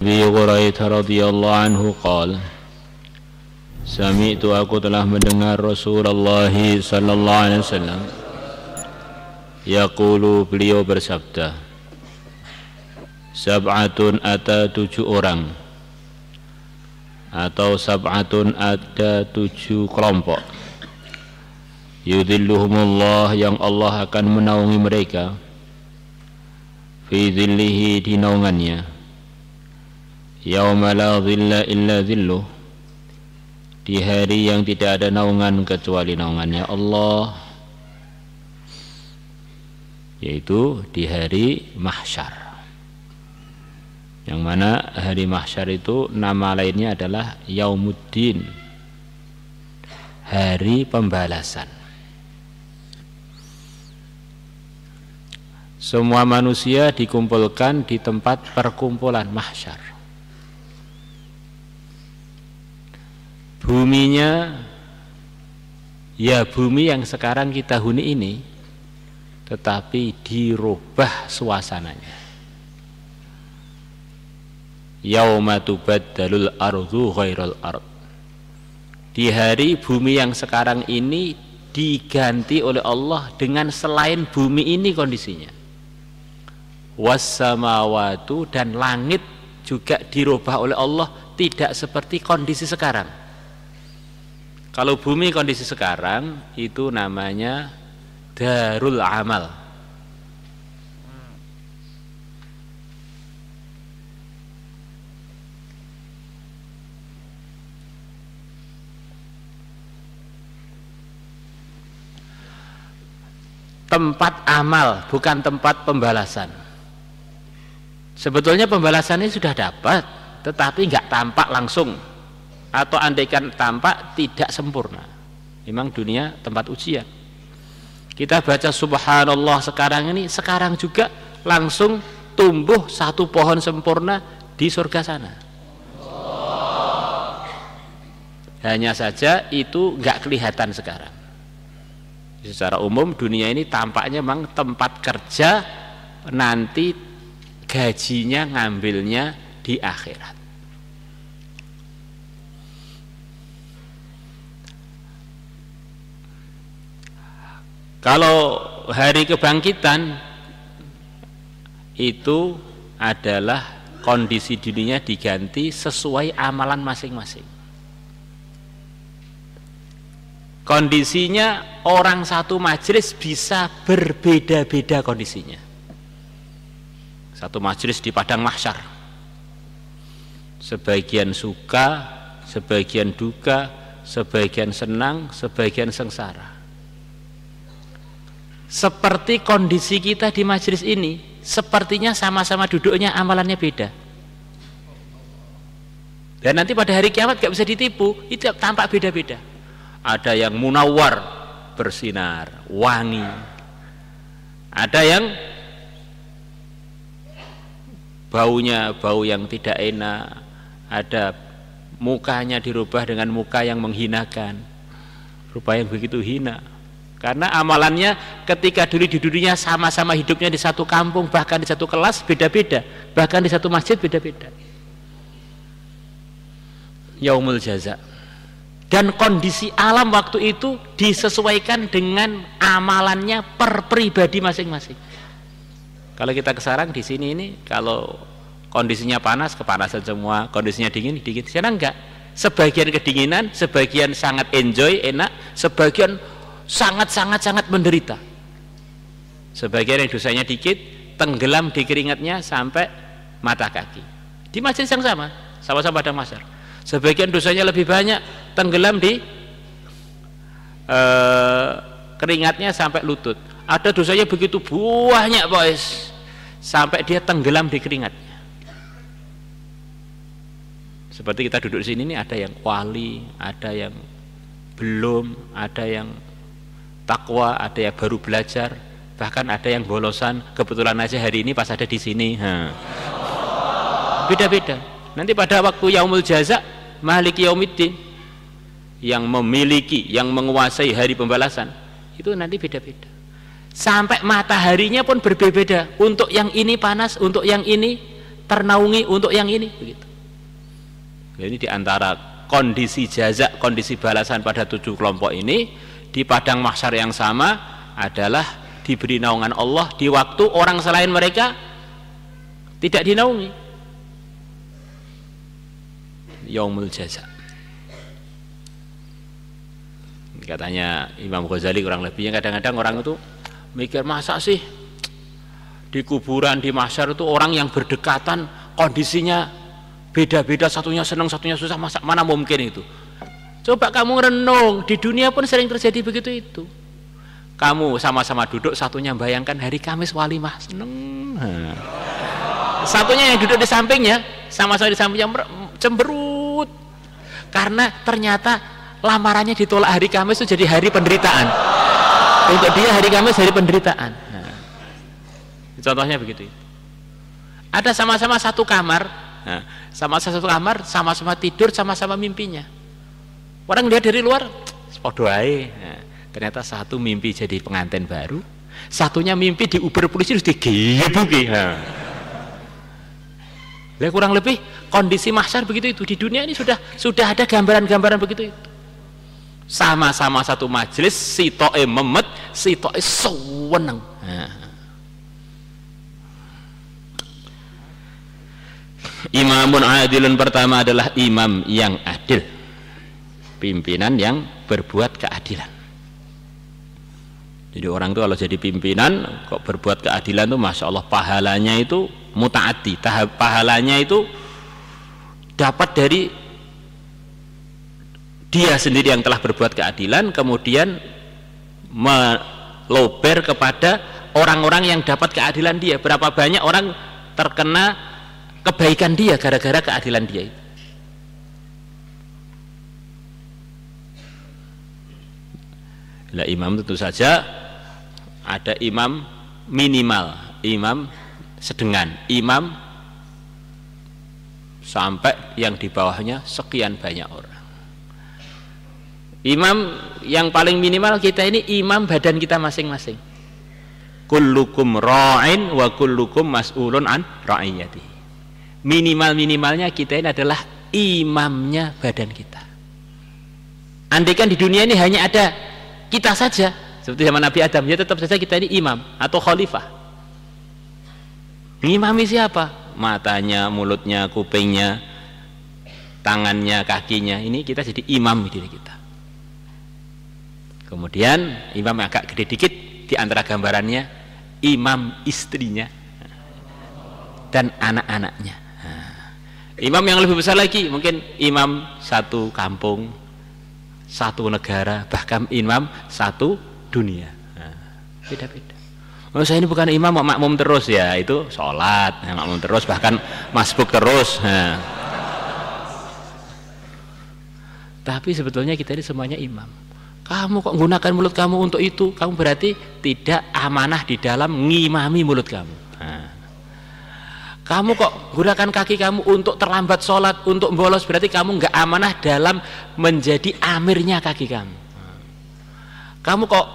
Abi Hurairah radhiyallahu anhu qala Sami'tu, aku telah mendengar Rasulullah sallallahu alaihi wasallam yaqulu, beliau bersabda, sab'atun, ada 7 orang, atau sab'atun, ada 7 kelompok, yudhilluhumullah, yang Allah akan menaungi mereka, fi dhillihi, di naungannya, yauma la dhilla illa dhilluh, di hari yang tidak ada naungan kecuali naungannya Allah, yaitu di hari mahsyar. Yang mana hari mahsyar itu nama lainnya adalah Yaumuddin, hari pembalasan. Semua manusia dikumpulkan di tempat perkumpulan mahsyar. Buminya ya bumi yang sekarang kita huni ini, tetapi dirubah suasananya. Yauma tubaddalul ardu ghairal ard, di hari bumi yang sekarang ini diganti oleh Allah dengan selain bumi ini kondisinya. Wassamawatu, dan langit juga dirubah oleh Allah tidak seperti kondisi sekarang. Kalau bumi kondisi sekarang itu namanya darul amal. Tempat amal, bukan tempat pembalasan. Sebetulnya pembalasannya sudah dapat, tetapi nggak tampak langsung, atau andaikan tampak tidak sempurna. Memang dunia tempat ujian. Kita baca subhanallah sekarang ini, sekarang juga langsung tumbuh satu pohon sempurna di surga sana. Hanya saja itu nggak kelihatan sekarang. Secara umum dunia ini tampaknya memang tempat kerja, nanti gajinya ngambilnya di akhirat. Kalau hari kebangkitan itu adalah kondisi dunia diganti sesuai amalan masing-masing. Kondisinya orang satu majelis bisa berbeda-beda kondisinya. Satu majelis di padang mahsyar, sebagian suka, sebagian duka, sebagian senang, sebagian sengsara. Seperti kondisi kita di majelis ini, sepertinya sama-sama duduknya amalannya beda. Dan nanti pada hari kiamat gak bisa ditipu, itu tampak beda-beda. Ada yang munawwar, bersinar, wangi. Ada yang baunya bau yang tidak enak. Ada mukanya dirubah dengan muka yang menghinakan, rupa yang begitu hina. Karena amalannya ketika dulu di dunia sama-sama hidupnya di satu kampung, bahkan di satu kelas beda-beda, bahkan di satu masjid beda-beda. Yaumul jaza. Dan kondisi alam waktu itu disesuaikan dengan amalannya per pribadi masing-masing. Kalau kita kesarang di sini ini, kalau kondisinya panas, kepanasan semua, kondisinya dingin, dingin. Sana enggak. Sebagian kedinginan, sebagian sangat enjoy, enak, sebagian sangat menderita. Sebagian yang dosanya dikit tenggelam di keringatnya sampai mata kaki di majelis yang sama-sama padang mahsyar. Sebagian dosanya lebih banyak, tenggelam di keringatnya sampai lutut. Ada dosanya begitu banyak boys, sampai dia tenggelam di keringatnya. Seperti kita duduk di sini nih, ada yang wali, ada yang belum, ada yang takwa, ada yang baru belajar, bahkan ada yang bolosan. Kebetulan aja hari ini pas ada di sini. Beda-beda. Nanti pada waktu yaumul jaza, maliki yaumiddin, yang memiliki, yang menguasai hari pembalasan, itu nanti beda-beda. Sampai mataharinya pun berbeda-beda. Untuk yang ini panas, untuk yang ini ternaungi untuk yang ini, begitu. Ini diantara kondisi jaza, kondisi balasan pada 7 kelompok ini di padang mahsyar yang sama adalah diberi naungan Allah di waktu orang selain mereka tidak dinaungi. Yaumul jaza. Katanya Imam Ghazali kurang lebihnya, kadang-kadang orang itu mikir, masa sih di kuburan, di mahsyar itu orang yang berdekatan kondisinya beda-beda, satunya senang satunya susah, masa mana mungkin itu. Coba kamu renung, di dunia pun sering terjadi begitu itu. Kamu sama-sama duduk, satunya bayangkan hari Kamis walimah, seneng. Satunya yang duduk di sampingnya, sama-sama di sampingnya cemberut karena ternyata lamarannya ditolak hari Kamis itu jadi hari penderitaan. Untuk dia hari Kamis hari penderitaan. Nah, contohnya begitu. Ada sama-sama satu kamar, nah, sama-sama satu kamar, sama-sama tidur, sama-sama mimpinya. Orang lihat dari luar, podo ae. Nah, ternyata satu mimpi jadi pengantin baru, satunya mimpi di Uber polisi terus digebuki. Nah. Ya, kurang lebih kondisi mahsyar begitu itu. Di dunia ini sudah ada gambaran-gambaran begitu itu. Sama-sama satu majelis, sitoe memet, sitoe seweneng. Nah. Imamun adilun pertama adalah imam yang adil, pimpinan yang berbuat keadilan. Jadi orang itu kalau jadi pimpinan kok berbuat keadilan tuh masya Allah pahalanya itu mutaati, pahalanya itu dapat dari dia sendiri yang telah berbuat keadilan, kemudian melober kepada orang-orang yang dapat keadilan dia. Berapa banyak orang terkena kebaikan dia gara-gara keadilan dia itu. Nah, imam tentu saja ada imam minimal, imam sedengan, imam sampai yang di bawahnya sekian banyak orang. Imam yang paling minimal kita ini imam badan kita masing-masing. Kullukum ra'in wa kullukum mas'ulun an ra'iyatihi. Minimal-minimalnya kita ini adalah imamnya badan kita. Andaikan di dunia ini hanya ada kita saja seperti zaman Nabi Adam, ya tetap saja kita ini imam atau khalifah. Ngimami siapa? Matanya, mulutnya, kupingnya, tangannya, kakinya. Ini kita jadi imam di diri kita. Kemudian imam yang agak gede dikit, di antara gambarannya imam istrinya dan anak-anaknya. Imam yang lebih besar lagi mungkin imam satu kampung, satu negara, bahkan imam satu dunia. Beda-beda. Oh, saya ini bukan imam, makmum terus ya, itu sholat, makmum terus, bahkan masbuk terus. Tapi sebetulnya kita ini semuanya imam. Kamu kok menggunakan mulut kamu untuk itu, kamu berarti tidak amanah di dalam ngimami mulut kamu. Kamu kok gunakan kaki kamu untuk terlambat sholat, untuk bolos, berarti kamu nggak amanah dalam menjadi amirnya kaki kamu. Kamu kok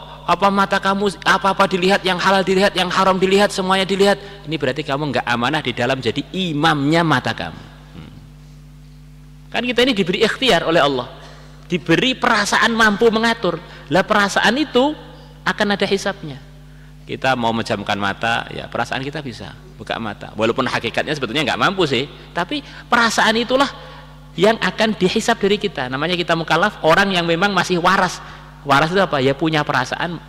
mata kamu apa-apa dilihat, yang halal dilihat, yang haram dilihat, semuanya dilihat, ini berarti kamu nggak amanah di dalam jadi imamnya mata kamu. Kan kita ini diberi ikhtiar oleh Allah, diberi perasaan mampu mengatur. Lah perasaan itu akan ada hisabnya. Kita mau menjamkan mata, ya perasaan kita bisa buka mata, walaupun hakikatnya sebetulnya nggak mampu sih, tapi perasaan itulah yang akan dihisab dari kita. Namanya kita mukallaf, orang yang memang masih waras. Waras itu apa? Ya punya perasaan,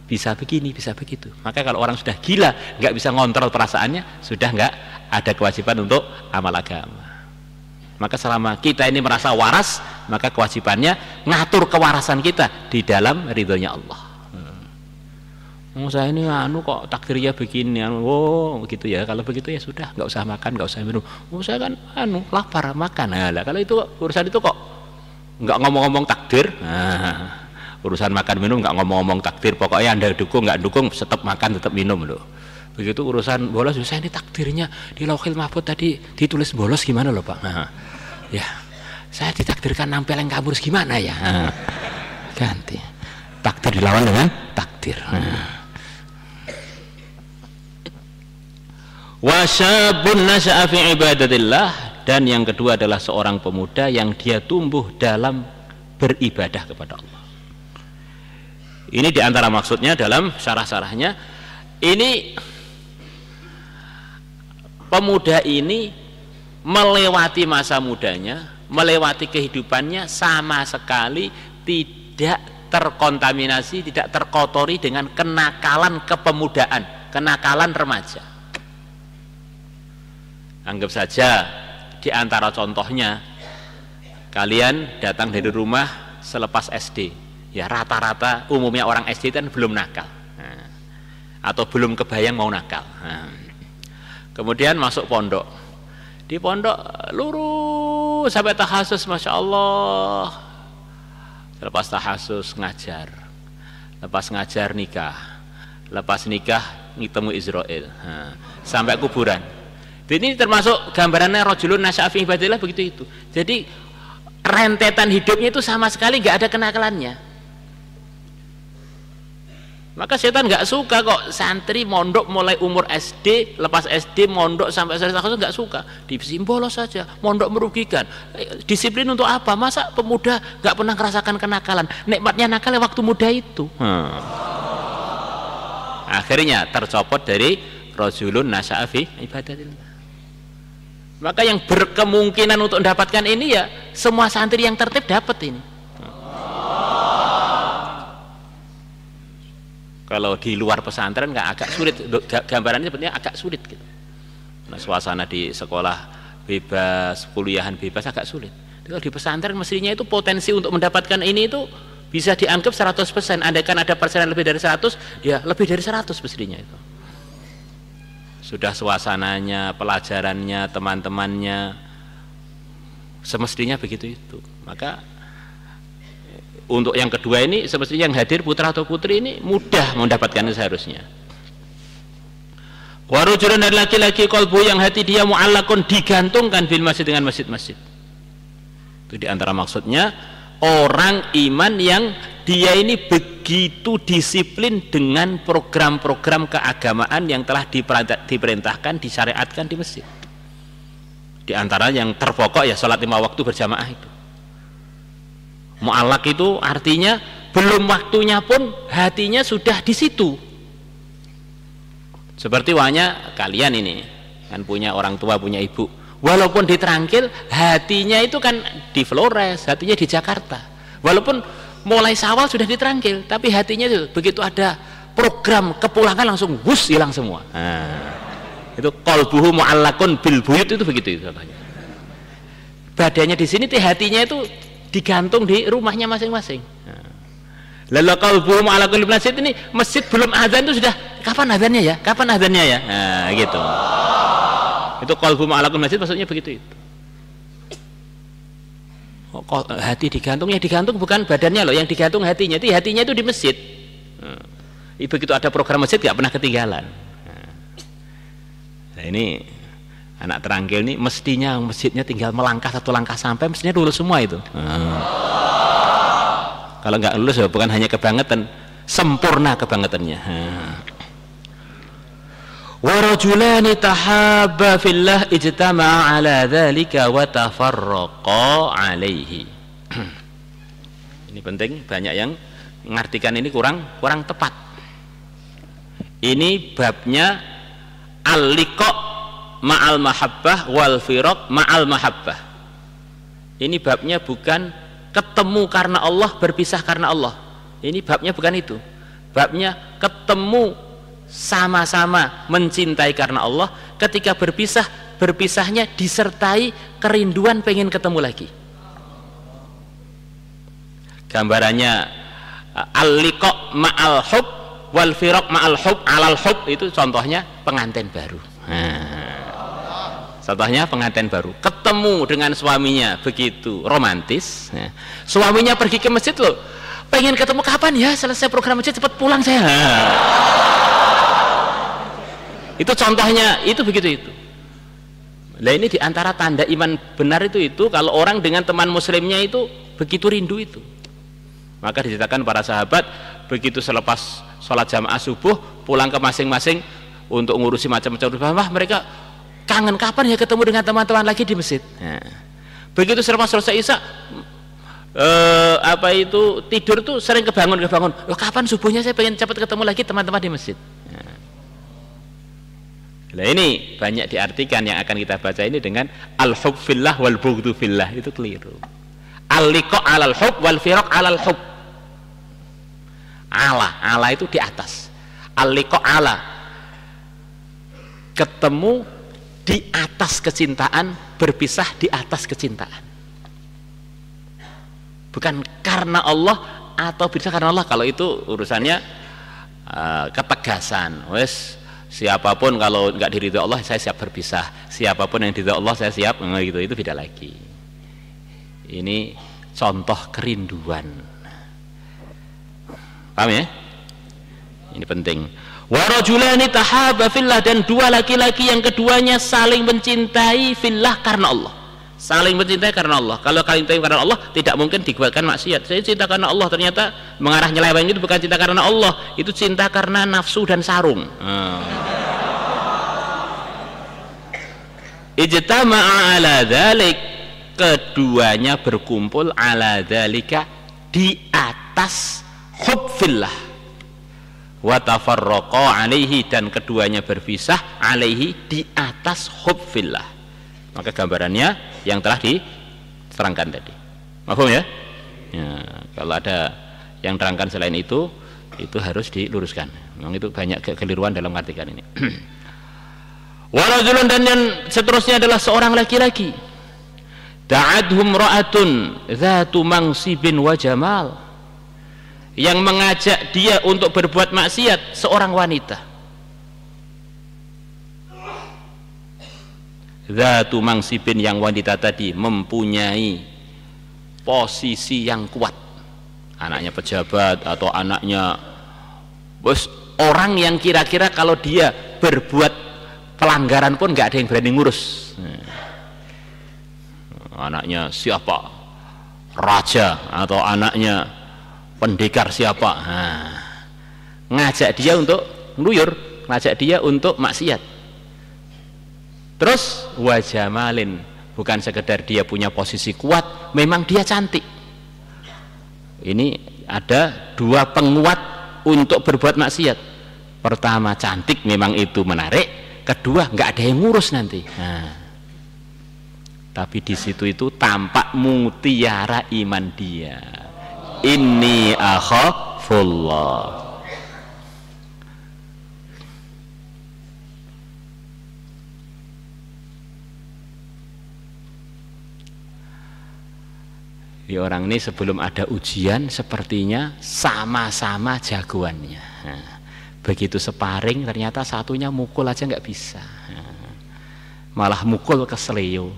bisa begini, bisa begitu. Maka kalau orang sudah gila, nggak bisa ngontrol perasaannya, sudah nggak ada kewajiban untuk amal agama. Maka selama kita ini merasa waras, maka kewajibannya ngatur kewarasan kita di dalam ridhonya Allah. Saya ini kok takdirnya begini, oh begitu ya, kalau begitu ya sudah, nggak usah makan, nggak usah minum. Saya kan lapar, makan. Nah, kalau itu urusan itu kok nggak ngomong-ngomong takdir. Nah, urusan makan minum nggak ngomong-ngomong takdir, pokoknya Anda dukung nggak dukung tetap makan tetap minum loh. Begitu urusan bolos, saya ini takdirnya di Lauhil Mahfuz tadi ditulis bolos, gimana loh Pak? Nah, ya saya ditakdirkan nampil yang kabur, gimana ya? Nah, ganti takdir dilawan dengan takdir. Wa syabun nasya'a fi ibadatillah, dan yang kedua adalah seorang pemuda yang dia tumbuh dalam beribadah kepada Allah. Ini diantara maksudnya dalam syarah-syarahnya, ini pemuda ini melewati masa mudanya, melewati kehidupannya sama sekali tidak terkontaminasi, tidak terkotori dengan kenakalan kepemudaan, kenakalan remaja. Anggap saja di antara contohnya, kalian datang dari rumah selepas SD. Ya rata-rata umumnya orang SD kan belum nakal, atau belum kebayang mau nakal. Kemudian masuk pondok, di pondok lurus sampai tahasus, masya Allah. Lepas tahasus ngajar, lepas ngajar nikah, lepas nikah ketemu Israel, sampai kuburan. Ini termasuk gambarannya rajulun nasya'a fi ibadillah, begitu itu. Jadi rentetan hidupnya itu sama sekali nggak ada kenakalannya. Maka setan nggak suka kok santri mondok mulai umur SD, lepas SD mondok sampai selesai nggak suka. Disimbolos saja, mondok merugikan. Disiplin untuk apa? Masa pemuda nggak pernah merasakan kenakalan? Nikmatnya nakal waktu muda itu. Akhirnya tercopot dari rajulun nasya'a fi ibadatillah. Maka yang berkemungkinan untuk mendapatkan ini ya semua santri yang tertib dapat ini. Kalau di luar pesantren nggak, agak sulit, gambarannya sebenarnya agak sulit gitu. Nah, suasana di sekolah bebas, kuliahan bebas agak sulit. Kalau di pesantren mestinya itu potensi untuk mendapatkan ini itu bisa dianggap 100%. Andaikan ada persenan lebih dari 100, ya lebih dari 100 mestinya itu. Sudah suasananya, pelajarannya, teman-temannya, semestinya begitu itu. Maka untuk yang kedua ini semestinya yang hadir putra atau putri ini mudah mendapatkannya seharusnya. Warujulan dari laki-laki kolbu yang hati dia mu'allakun, digantungkan fil masjid, dengan masjid-masjid. Itu diantara maksudnya orang iman yang dia ini begitu disiplin dengan program-program keagamaan yang telah diperintahkan, disyariatkan di masjid. Di antara yang terpokok ya sholat 5 waktu berjamaah itu. Mu'allak itu artinya belum waktunya pun hatinya sudah di situ. Seperti wanya kalian ini kan punya orang tua, punya ibu. Walaupun diterangkil, hatinya itu kan di Flores, hatinya di Jakarta. Walaupun mulai Syawal sudah diterangkil, tapi hatinya itu begitu ada program kepulangan langsung wus hilang semua. Itu qalbuhu mu'allakun bil buyut, itu begitu itu contohnya. Badannya di sini, hatinya itu digantung di rumahnya masing-masing. Lalu qalbuhu mu'allakun bil masjid, ini masjid belum azan itu sudah kapan azannya ya? Kapan azannya ya? Gitu. Itu qalbuhu mu'allakun bil masjid maksudnya begitu itu. Hati digantung, ya digantung bukan badannya loh, yang digantung hatinya. Itu hatinya itu di masjid. Begitu ada program masjid gak pernah ketinggalan. Nah ini anak terangkil nih mestinya masjidnya tinggal melangkah 1 langkah sampai mestinya lulus semua itu. Kalau nggak lulus ya bukan hanya kebangetan, sempurna kebangetannya. Wa rajulani tahabba fillah ijtama'a ala dzalika wa tafarraqa alaihi. Ini penting, banyak yang mengartikan ini kurang tepat. Ini babnya al-liqa ma'al mahabbah wal firaq ma'al mahabbah. Ini babnya bukan ketemu karena Allah, berpisah karena Allah. Ini babnya bukan itu. Babnya ketemu sama-sama mencintai karena Allah, ketika berpisah, berpisahnya disertai kerinduan pengen ketemu lagi. Gambarannya al-liqa ma'al hub wal firaq ma'al hub alal hub, itu contohnya pengantin baru. Contohnya pengantin baru ketemu dengan suaminya begitu romantis, suaminya pergi ke masjid loh, pengen ketemu kapan ya selesai program masjid cepat pulang saya. Itu contohnya, itu begitu itu. Nah ini diantara tanda iman benar itu kalau orang dengan teman muslimnya itu begitu rindu itu. Maka diceritakan para sahabat begitu selepas sholat jamaah subuh pulang ke masing-masing, untuk ngurusi macam-macam urusan. Wah, mereka kangen kapan ya ketemu dengan teman-teman lagi di masjid. Nah, begitu selesai Isya, tidur tuh sering kebangun. Loh, kapan subuhnya saya pengen cepat ketemu lagi teman-teman di masjid. Nah, ini banyak diartikan yang akan kita baca ini dengan al-hub fillah wal bughdhu fillah, itu keliru. Al-liqa 'alal hub wal firaq 'alal hub. Ala itu di atas. Al-liqa 'ala, ketemu di atas kecintaan, berpisah di atas kecintaan. Bukan karena Allah atau berpisah karena Allah, kalau itu urusannya ketegasan. Wes, siapapun kalau nggak diridhoi Allah saya siap berpisah, siapapun yang diridhoi Allah saya siap, gitu. Itu beda lagi. Ini contoh kerinduan. Paham ya? Ini penting. Wa rajulani tahaba fillah, dan dua laki-laki yang keduanya saling mencintai fillah karena Allah. Saling mencintai karena Allah. Kalau kalian cintai karena Allah, tidak mungkin dibuatkan maksiat. Saya cinta karena Allah, ternyata mengarah nyeleweng itu bukan cinta karena Allah, itu cinta karena nafsu dan sarung. Ijtama'a ala dzalik, keduanya berkumpul ala dzalika, di atas hubbillah, wa tafarraqa alaihi, dan keduanya berpisah alaihi, di atas hubbillah. Maka gambarannya yang telah diterangkan tadi. Paham ya? Ya, kalau ada yang terangkan selain itu harus diluruskan. Memang itu banyak kekeliruan dalam artikan ini. Wa rajulun, dan yang seterusnya adalah seorang laki-laki. Da'adhum ra'atun dzatu mangsibin wa jamal, yang mengajak dia untuk berbuat maksiat seorang wanita. Dzatu mangsibin, yang wanita tadi mempunyai posisi yang kuat, anaknya pejabat atau anaknya bos, orang yang kira-kira kalau dia berbuat pelanggaran pun nggak ada yang berani ngurus. Anaknya siapa, raja atau anaknya pendekar siapa, ngajak dia untuk ngeluyur, ngajak dia untuk maksiat. Terus wajamalin, bukan sekedar dia punya posisi kuat, memang dia cantik. Ini ada dua penguat untuk berbuat maksiat. Pertama, cantik, memang itu menarik. Kedua, nggak ada yang ngurus nanti. Tapi di situ itu tampak mutiara iman dia. Inni akhafullah. Orang ini sebelum ada ujian sepertinya sama-sama jagoannya. Begitu sparring ternyata satunya mukul aja nggak bisa, malah mukul ke seleo.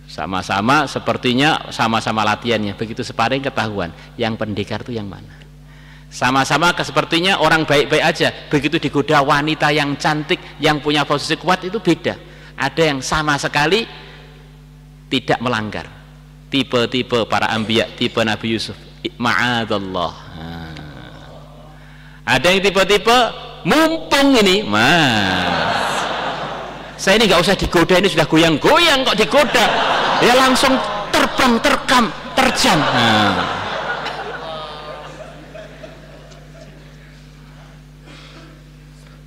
Sama-sama sepertinya sama-sama latihannya. Begitu sparring ketahuan yang pendekar itu yang mana. Sama-sama sepertinya orang baik-baik aja, begitu digoda wanita yang cantik yang punya posisi kuat itu beda. Ada yang sama sekali tidak melanggar, tipe-tipe para anbiya, tipe Nabi Yusuf, ma'adallah. Ada yang tipe-tipe mumpung ini, saya ini nggak usah digoda, ini sudah goyang-goyang kok digoda, ya langsung terbang, terkam, terjang.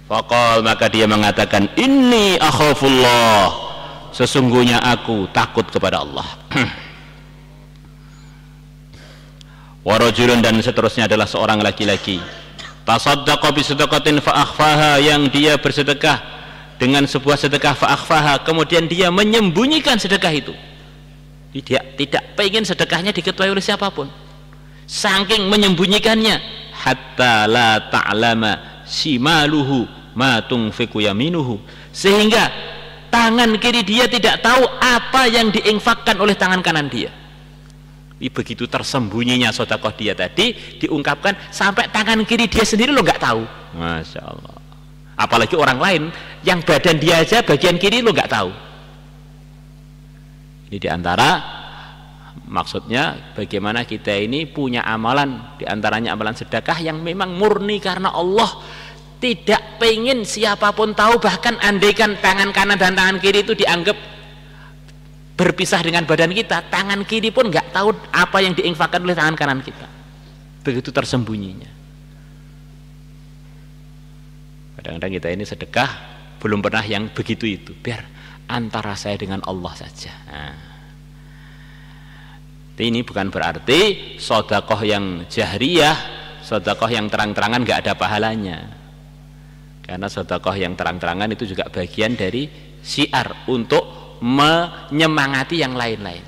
Faqal, maka dia mengatakan, inni akhafullah, sesungguhnya aku takut kepada Allah. Warajulun, dan seterusnya adalah seorang laki-laki, tasaddaqa bisedaqatin fa'akhfaha, yang dia bersedekah dengan sebuah sedekah, fa'akhfaha, kemudian dia menyembunyikan sedekah itu. Dia tidak pengen sedekahnya diketahui oleh siapapun, saking menyembunyikannya, hatta la ta'lama shimaluhu ma tunfiqu yaminuhu, sehingga tangan kiri dia tidak tahu apa yang diinfakkan oleh tangan kanan dia. Begitu tersembunyinya sedekah dia tadi diungkapkan, sampai tangan kiri dia sendiri lo nggak tahu. Masya Allah. Apalagi orang lain yang badan dia aja bagian kiri lo nggak tahu. Ini diantara maksudnya bagaimana kita ini punya amalan, diantaranya amalan sedekah yang memang murni karena Allah, tidak pengen siapapun tahu, bahkan andaikan tangan kanan dan tangan kiri itu dianggap berpisah dengan badan kita, tangan kiri pun nggak tahu apa yang diinfakkan oleh tangan kanan kita, begitu tersembunyinya. Kadang-kadang kita ini sedekah belum pernah yang begitu itu, biar antara saya dengan Allah saja. Nah, ini bukan berarti sedekah yang jahriyah, sedekah yang terang-terangan nggak ada pahalanya. Karena sedekah yang terang-terangan itu juga bagian dari syiar untuk menyemangati yang lain-lain.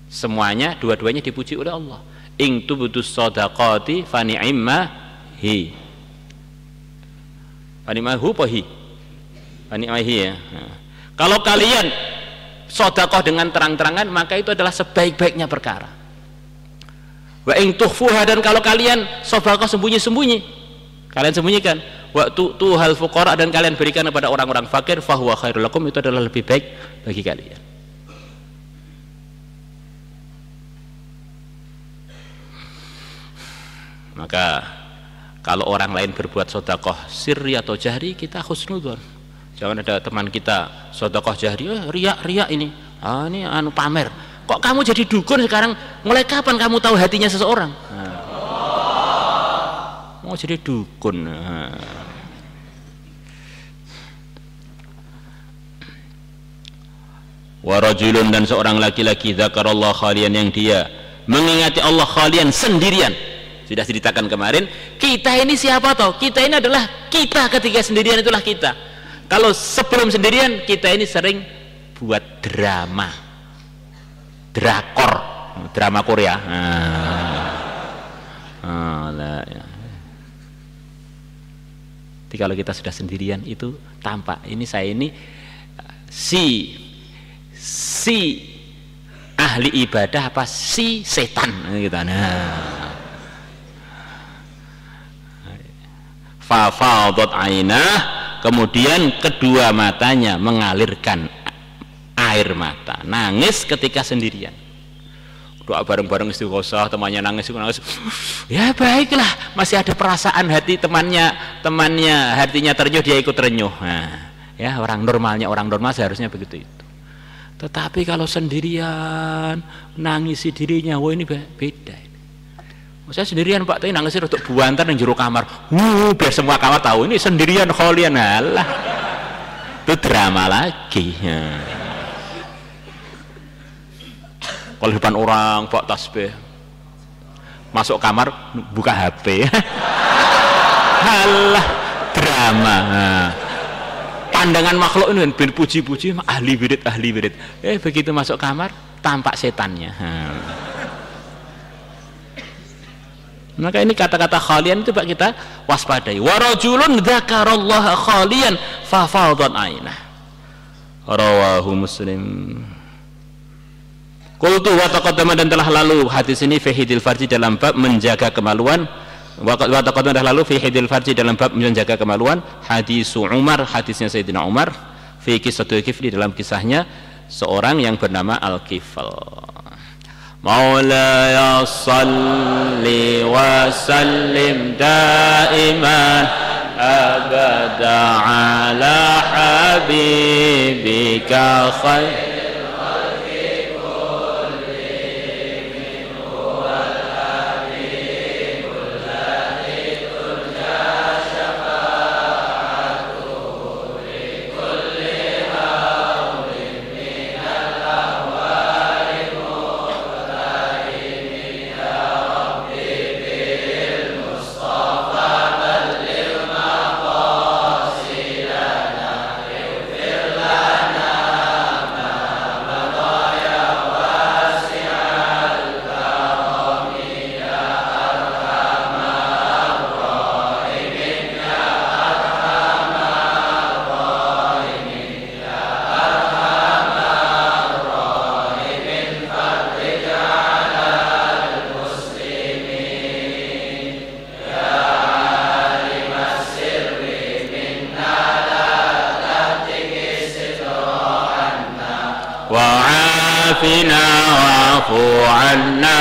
Semuanya, dua-duanya dipuji oleh Allah. In tubdus shadaqati fa ni'ma hi. Fa ni'ma hu pahi. Fa ni'ma hi ya. Nah, kalau kalian sedekah dengan terang-terangan, maka itu adalah sebaik-baiknya perkara. Wa in tukhfuha, dan kalau kalian sedekah sembunyi-sembunyi, kalian sembunyikan, wa tu'tuhal fuqara, dan kalian berikan kepada orang-orang fakir, fahuwa khairul lakum, itu adalah lebih baik bagi kalian. Maka kalau orang lain berbuat sedekah sirri atau jahri, kita husnudzon. Jangan ada teman kita sedekah jahri, riak ini, ini anu pamer. Kok kamu jadi dukun sekarang? Mulai kapan kamu tahu hatinya seseorang? Nah. Mau jadi dukun. Nah. Wa rajulun, dan seorang laki-laki dzakarallah khalian, yang dia mengingati Allah khalian, sendirian. Sudah ceritakan kemarin, kita ini siapa toh? Kita ini adalah kita ketika sendirian, itulah kita. Kalau sebelum sendirian, kita ini sering buat drama. Drakor, drama Korea. Jadi kalau kita sudah sendirian itu tampak, ini saya ini si ahli ibadah apa si setan gitu. Fa fadat ainah, kemudian kedua matanya mengalirkan air mata, nangis ketika sendirian. Doa bareng-bareng istighosah, temannya nangis, ya baiklah, masih ada perasaan hati temannya hatinya terenyuh, dia ikut terenyuh. Nah, ya orang normal seharusnya begitu itu. Tetapi kalau sendirian nangisi dirinya, wah ini beda. Saya sendirian Pak, tapi nangisi untuk buantar yang juru kamar, biar semua kamar tahu ini sendirian kholian. Alah, itu drama lagi. Kalau depan orang bawa tasbih, masuk kamar buka HP. Halah, drama. Pandangan makhluk ini puji-puji ahli wirid. Begitu masuk kamar tampak setannya. Maka ini kata-kata khalian itu Pak, kita waspadai. Wa rajulun dzakarallaha khalian fa fadat ainah. Rawahu Muslim. Qultu wa taqaddama, dan telah lalu hadis ini fi hidil farji, dalam bab menjaga kemaluan. Wa taqaddama, dah lalu fi hidil farji, dalam bab menjaga kemaluan. Hadis Umar, hadisnya Sayyidina Umar, fi qissatul kifli, dalam kisahnya seorang yang bernama Al-Kifl. Maulaya salli wa sallim daiman abada ala habibika khair. وعافنا واعف عنا